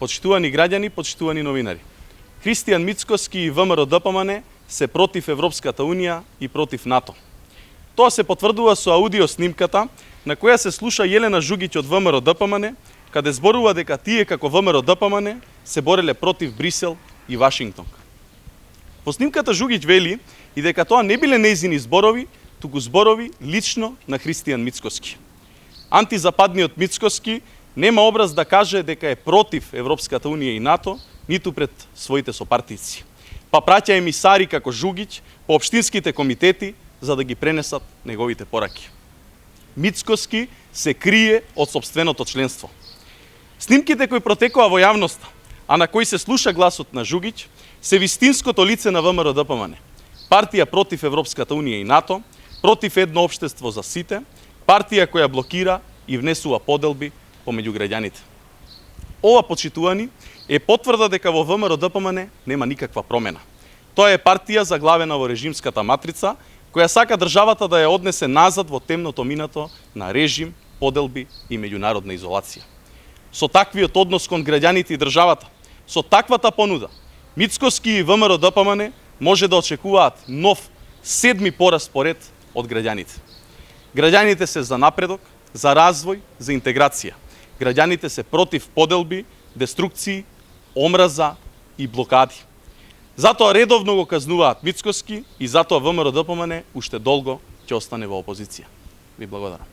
Почитувани граѓани, почитувани новинари. Христијан Мицкоски и ВМРО-ДПМН се против Европската Унија и против НАТО. Тоа се потврдува со аудио снимката на која се слуша Јелена Жугиќ од ВМРО-ДПМН, каде зборува дека тие како ВМРО-ДПМН се бореле против Брисел и Вашингтон. По снимката Жугиќ вели и дека тоа не биле нејзини зборови, туку зборови лично на Христијан Мицкоски. Антизападниот Мицкоски нема образ да каже дека е против Европската Унија и НАТО, ниту пред своите сопартици. Па праќа емисари како Жугиќ по општинските комитети за да ги пренесат неговите пораки. Мицкоски се крие од сопственото членство. Снимките кои протекува во јавноста, а на кои се слуша гласот на Жугиќ, се вистинското лице на ВМРО-ДПМН. Партија против Европската Унија и НАТО, против едно општество за сите, партија која блокира и внесува поделби помеѓу граѓаните. Ова, почитувани, е потврда дека во ВМРО-ДПМН нема никаква промена. Тоа е партија заглавена во режимската матрица, која сака државата да ја однесе назад во темното минато на режим, поделби и меѓународна изолација. Со таквиот однос кон граѓаните и државата, со таквата понуда, Мицкоски и ВМРО-ДПМН може да очекуваат нов 7ми пораз поред од граѓаните. Граѓаните се за напредок, за развој, за интеграција. Граѓаните се против поделби, деструкции, омраза и блокади. Затоа редовно го казнуваат Мицкоски и затоа ВМРО-ДПМН уште долго ќе остане во опозиција. Ви благодарам.